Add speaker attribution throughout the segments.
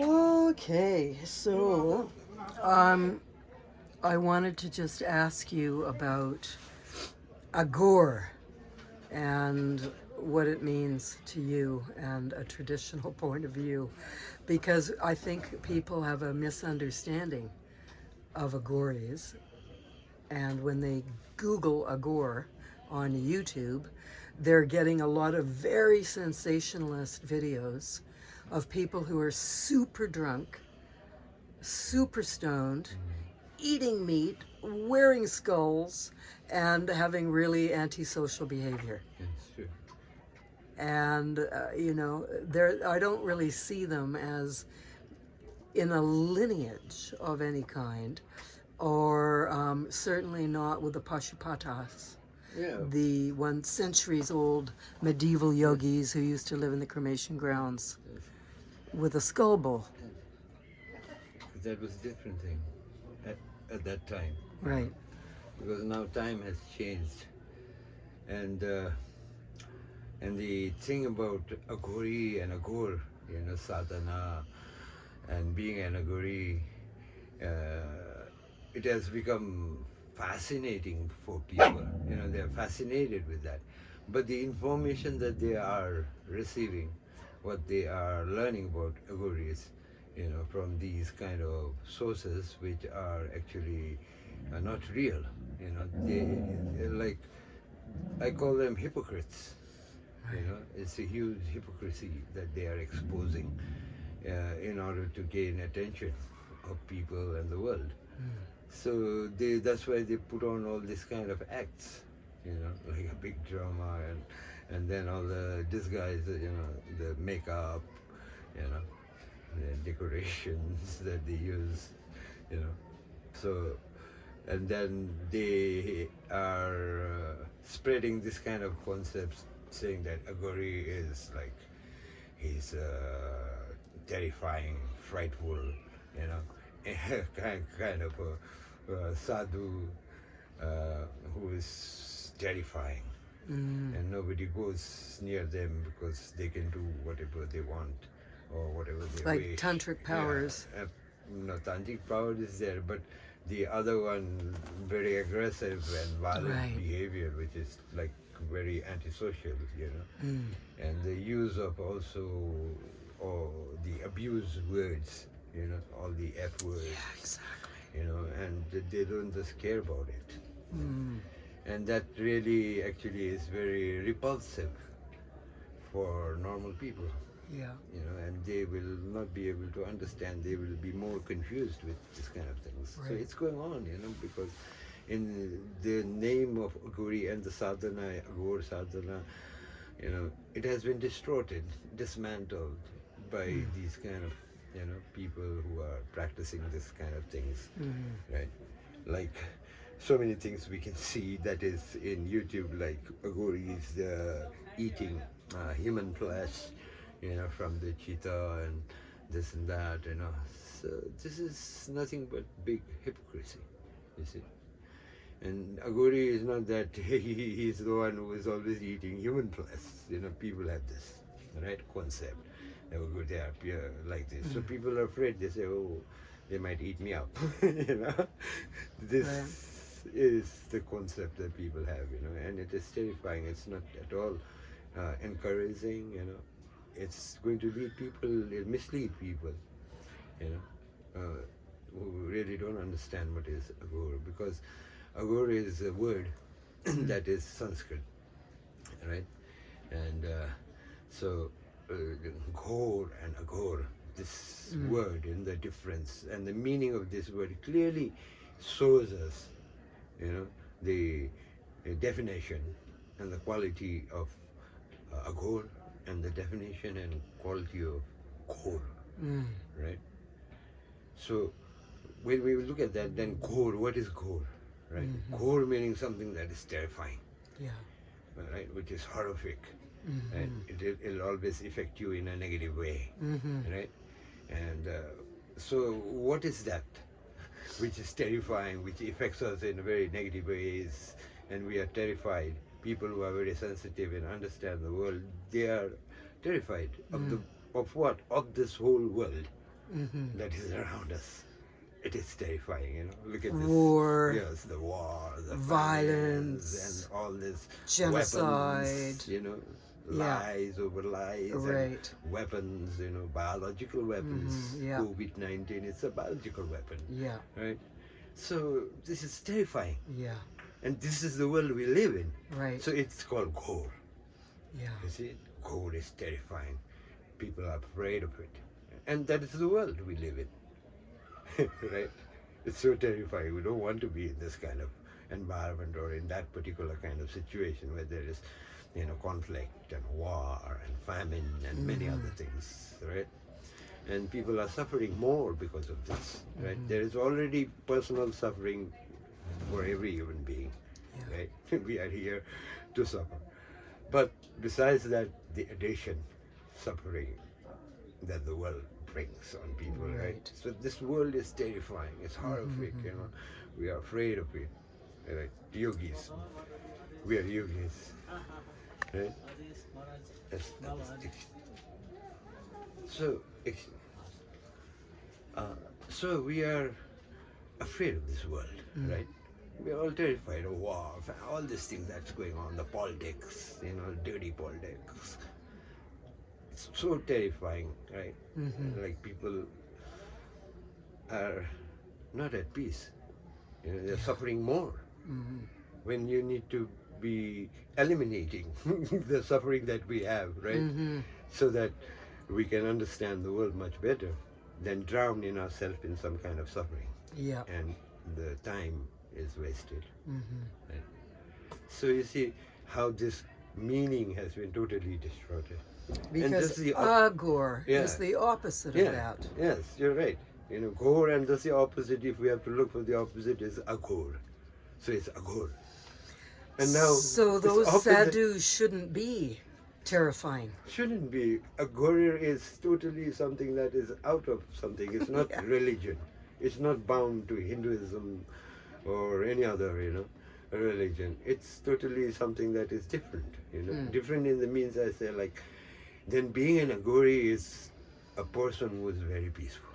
Speaker 1: Okay, so um, I wanted to just ask you about Aghor and what it means to you and a traditional point of view, because I think people have a misunderstanding of Aghoris, and when they Google Aghor on YouTube, they're getting a lot of very sensationalist videos of people who are super drunk, super stoned, eating meat, wearing skulls, and having really antisocial behavior.
Speaker 2: That's true.
Speaker 1: And I don't really see them as in a lineage of any kind, or certainly not with the Pashupatas,
Speaker 2: Yeah.
Speaker 1: the centuries old medieval yogis who used to live in the cremation grounds
Speaker 2: Yes.
Speaker 1: with a skull bowl.
Speaker 2: That was a different thing at that time.
Speaker 1: Right.
Speaker 2: Because now time has changed. And and the thing about Aghori and Aghor, sadhana and being an Aghori, it has become fascinating for people. They're fascinated with that. But the information that they are receiving, what they are learning about Aghoris, from these kind of sources which are actually not real. They're like, I call them hypocrites. It's a huge hypocrisy that they are exposing in order to gain attention of people and the world. So that's why they put on all this kind of acts, like a big drama, and then all the disguise, the makeup, the decorations that they use, you know. So, and then they are spreading this kind of concepts, saying that Aghori is like, he's terrifying, frightful, kind of a sadhu who is terrifying, and nobody goes near them because they can do whatever they want or whatever they
Speaker 1: Like
Speaker 2: wish.
Speaker 1: tantric powers.
Speaker 2: Yeah, no, tantric power is there, but the other one, very aggressive and violent
Speaker 1: Right.
Speaker 2: behavior, which is like very antisocial, and the use of also, or the abuse words, all the F words,
Speaker 1: Yeah, exactly.
Speaker 2: and they don't just care about it. And that really actually is very repulsive for normal people,
Speaker 1: Yeah.
Speaker 2: and they will not be able to understand. They will be more confused with this kind of things. So
Speaker 1: Right.
Speaker 2: it's going on, because in the name of Aghori and the sadhana, Aghor sadhana, it has been distorted, dismantled by these kind of, people who are practicing this kind of things, right? Like so many things we can see that is in YouTube, like Aghori is eating human flesh, from the cheetah and this and that, So this is nothing but big hypocrisy, you see. And Aghori is not that he's the one who is always eating human flesh. People have this, right, concept. They will go there, like this. So people are afraid. They say, oh, they might eat me up. This is the concept that people have, and it is terrifying. It's not at all encouraging, It's going to lead people, mislead people, who really don't understand what is Aghor, because Aghor is a word that is Sanskrit, right? And so Gore and Aghor, this word and the difference and the meaning of this word clearly shows us, the definition and the quality of Aghor and the definition and quality of Gore, right? So when we look at that, then Gore, what is Gore, right? Gore meaning something that is terrifying,
Speaker 1: Yeah.
Speaker 2: right? Which is horrific, right? It'll always affect you in a negative way, right? And so what is that which is terrifying, which affects us in very negative ways, and we are terrified? People who are very sensitive and understand the world, they are terrified of what? Of this whole world, that is around us. It is terrifying, you know. Look at this.
Speaker 1: War.
Speaker 2: Yes, the war, the
Speaker 1: Violence.
Speaker 2: and all this
Speaker 1: Genocide.
Speaker 2: weapons, you know,
Speaker 1: Yeah.
Speaker 2: lies over lies,
Speaker 1: Right.
Speaker 2: and weapons, you know, biological weapons.
Speaker 1: Yeah.
Speaker 2: COVID-19, it's a biological weapon,
Speaker 1: Yeah.
Speaker 2: right? So this is terrifying,
Speaker 1: Yeah.
Speaker 2: and this is the world we live in.
Speaker 1: Right.
Speaker 2: So it's called Gore.
Speaker 1: Yeah.
Speaker 2: You see, Gore is terrifying. People are afraid of it, and that is the world we live in. Right? It's so terrifying. We don't want to be in this kind of environment or in that particular kind of situation where there is, you know, conflict and war and famine and many other things, right? And people are suffering more because of this, right? There is already personal suffering for every human being, right? We are here to suffer. But besides that, the addition, suffering that the world brings on people, right? So this world is terrifying. It's horrific, you know. We are afraid of it, right? Yogis. We are yogis, right? So, so we are afraid of this world, right? We are all terrified of war, all these things that's going on, the politics, you know, dirty politics. It's so terrifying, right? Like people are not at peace. You know, they're suffering more when you need to be eliminating the suffering that we have, right? So that we can understand the world much better than drown in ourselves in some kind of suffering.
Speaker 1: Yeah.
Speaker 2: And the time is wasted. Right? So you see how this meaning has been totally distorted.
Speaker 1: Because
Speaker 2: the
Speaker 1: Aghor
Speaker 2: Yeah.
Speaker 1: is the opposite of that.
Speaker 2: Yes, you're right. You know, Gore, and that's the opposite. If we have to look for the opposite, is Aghor. So it's Aghor. And now,
Speaker 1: So
Speaker 2: this
Speaker 1: those
Speaker 2: opposite
Speaker 1: sadhus shouldn't be terrifying.
Speaker 2: shouldn't be. Aghori is totally something that is out of something. It's not religion. It's not bound to Hinduism or any other, you know, religion. It's totally something that is different, you know. Different in the means I say, like, then being an Aghori is a person who is very peaceful.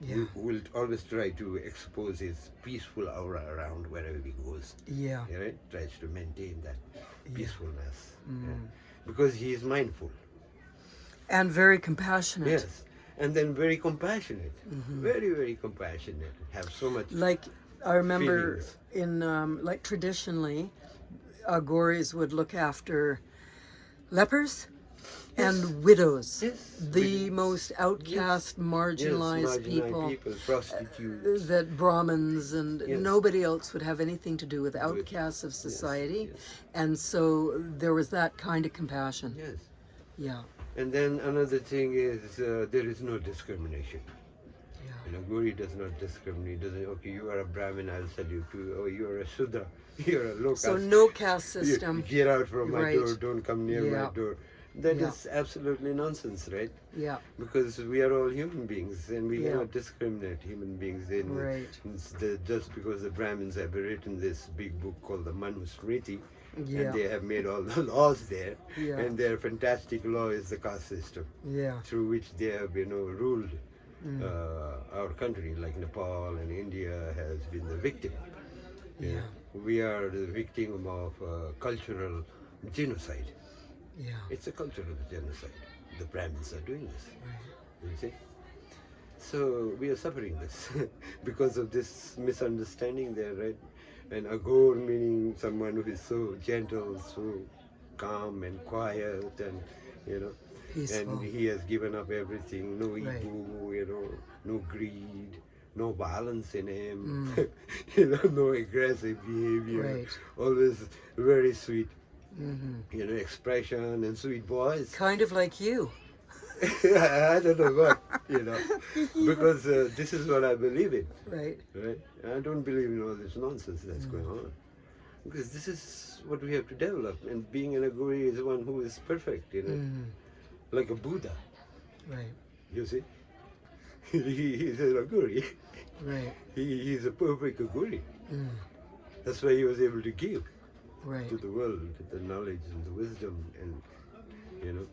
Speaker 1: Yeah.
Speaker 2: Who will always try to expose his peaceful aura around wherever he goes.
Speaker 1: Yeah.
Speaker 2: Right? Tries to maintain that peacefulness. Yeah. Because he is mindful.
Speaker 1: And very compassionate.
Speaker 2: Yes. And then very compassionate. Very, very compassionate. Have so much
Speaker 1: Like, I remember
Speaker 2: feelings.
Speaker 1: in, like, traditionally, Aghoris would look after lepers and widows.
Speaker 2: Yes.
Speaker 1: The most outcast, marginalized people.
Speaker 2: Prostitutes.
Speaker 1: That Brahmins and
Speaker 2: Yes.
Speaker 1: nobody else would have anything to do with outcasts of society. And so there was that kind of compassion.
Speaker 2: Yes.
Speaker 1: Yeah.
Speaker 2: And then another thing is there is no discrimination.
Speaker 1: Yeah.
Speaker 2: You know, Guri does not discriminate. Doesn't, okay, you are a Brahmin, I'll salute you. Oh, you are a Shudra, you're a low
Speaker 1: So
Speaker 2: caste.
Speaker 1: no caste
Speaker 2: You
Speaker 1: system.
Speaker 2: get out from my
Speaker 1: Right.
Speaker 2: door, don't come near
Speaker 1: Yeah.
Speaker 2: my door. That
Speaker 1: Yeah.
Speaker 2: is absolutely nonsense, right?
Speaker 1: Yeah.
Speaker 2: Because we are all human beings and we
Speaker 1: Yeah.
Speaker 2: cannot discriminate human beings in
Speaker 1: Right.
Speaker 2: just because the Brahmins have written this big book called the Manusmriti.
Speaker 1: Yeah.
Speaker 2: And they have made all the laws there,
Speaker 1: Yeah.
Speaker 2: and their fantastic law is the caste system,
Speaker 1: Yeah.
Speaker 2: through which they have, you know, ruled our country, like Nepal and India has been the victim. You know. We are the victim of cultural genocide.
Speaker 1: Yeah.
Speaker 2: It's a cultural genocide. The Brahmins are doing this. You see? So we are suffering this because of this misunderstanding there, right? And Aghor meaning someone who is so gentle, so calm and quiet, and you know,
Speaker 1: Peaceful.
Speaker 2: and he has given up everything. No ego,
Speaker 1: Right.
Speaker 2: you know, no greed, no violence in him, you know, no aggressive behavior.
Speaker 1: Right.
Speaker 2: Always very sweet, you know, expression and sweet voice.
Speaker 1: Kind of like you.
Speaker 2: I don't know what, you know, because this is what I believe in.
Speaker 1: Right.
Speaker 2: Right? I don't believe in all this nonsense that's going on. Because this is what we have to develop. And being an Aghori is one who is perfect, you know, like a Buddha.
Speaker 1: Right.
Speaker 2: You see? He's an Aghori.
Speaker 1: Right.
Speaker 2: He's a perfect Aghori. That's why he was able to give
Speaker 1: Right.
Speaker 2: to the world the knowledge and the wisdom and, you know,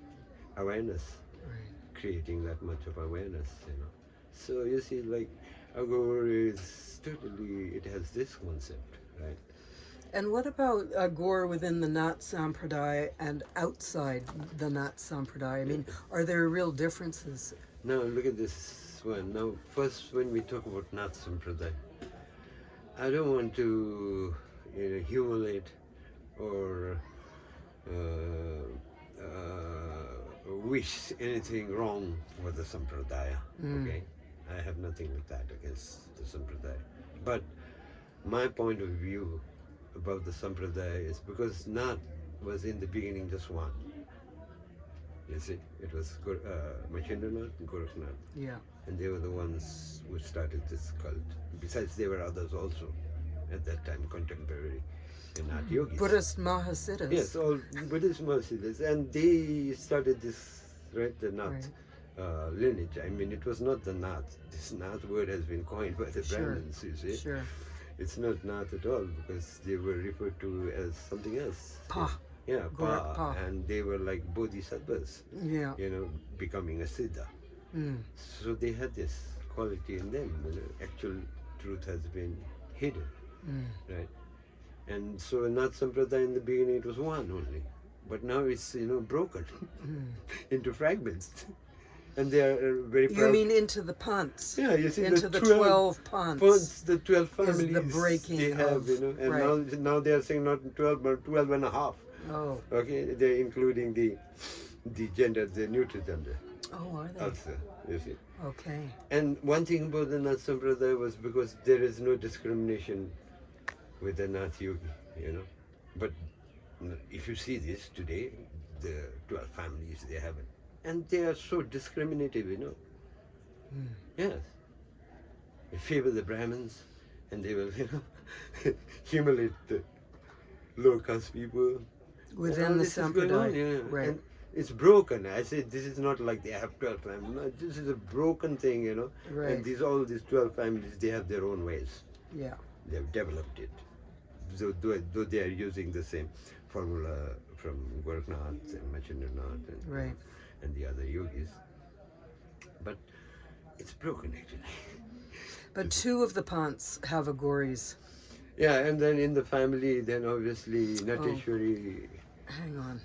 Speaker 2: awareness.
Speaker 1: Right.
Speaker 2: Creating that much of awareness, you know. So you see, like, Aghor is totally, it has this concept, right?
Speaker 1: And what about Gore within the Nath Sampradaya and outside the Nath Sampradaya? I mean, are there real differences?
Speaker 2: Now look at this one. Now, first, when we talk about Nath Sampradaya, I don't want to, humiliate or wish anything wrong for the Sampradaya. Okay, I have nothing like that against the Sampradaya. But my point of view about the Sampradaya is because Nath was in the beginning just one. You see, it was Machindranath and Gorakhnath.
Speaker 1: Yeah.
Speaker 2: And they were the ones who started this cult. Besides, there were others also at that time, contemporary Nath yogis.
Speaker 1: Buddhist Mahasiddhas.
Speaker 2: Yes, all Buddhist Mahasiddhas. And they started this, right, the Nath
Speaker 1: Right.
Speaker 2: lineage. I mean, it was not the Nath. This Nath word has been coined by the
Speaker 1: Sure.
Speaker 2: Brahmins, you see.
Speaker 1: Sure.
Speaker 2: It's not Nath at all because they were referred to as something else.
Speaker 1: Pa.
Speaker 2: Yeah,
Speaker 1: Gorak Pa.
Speaker 2: And they were like bodhisattvas,
Speaker 1: Yeah.
Speaker 2: becoming a siddha. So they had this quality in them. Actual truth has been hidden, right? And so Nath Sampradaya in the beginning it was one only, but now it's broken into fragments, and they are very proud.
Speaker 1: You mean into the punts?
Speaker 2: Yeah, you see
Speaker 1: into the
Speaker 2: 12
Speaker 1: punts.
Speaker 2: the 12 families
Speaker 1: the breaking
Speaker 2: they have,
Speaker 1: of-
Speaker 2: and
Speaker 1: right.
Speaker 2: now they are saying not 12 but 12 and a half.
Speaker 1: Oh.
Speaker 2: Okay, they're including the gender, the neutral gender
Speaker 1: Oh, are they?
Speaker 2: also, you see.
Speaker 1: Okay.
Speaker 2: And one thing about the Nath Sampradaya was because there is no discrimination with the Nath yogi, But if you see this today, the 12 families they have it, and they are so discriminative, Yes. They favor the Brahmins, and they will, humiliate the low caste people.
Speaker 1: Within
Speaker 2: All
Speaker 1: the
Speaker 2: this is going on,
Speaker 1: Sampradaya. Right.
Speaker 2: And it's broken. I said this is not like they have 12 families. No, this is a broken thing,
Speaker 1: Right.
Speaker 2: And all these 12 families, they have their own ways.
Speaker 1: Yeah.
Speaker 2: They've developed it. So though they are using the same formula from Gorakhnath and Machindranath
Speaker 1: Right.
Speaker 2: and the other yogis. But it's broken actually.
Speaker 1: But two of the punts have Aghoris.
Speaker 2: Yeah, and then in the family, then obviously Nateshwari.
Speaker 1: Hang on.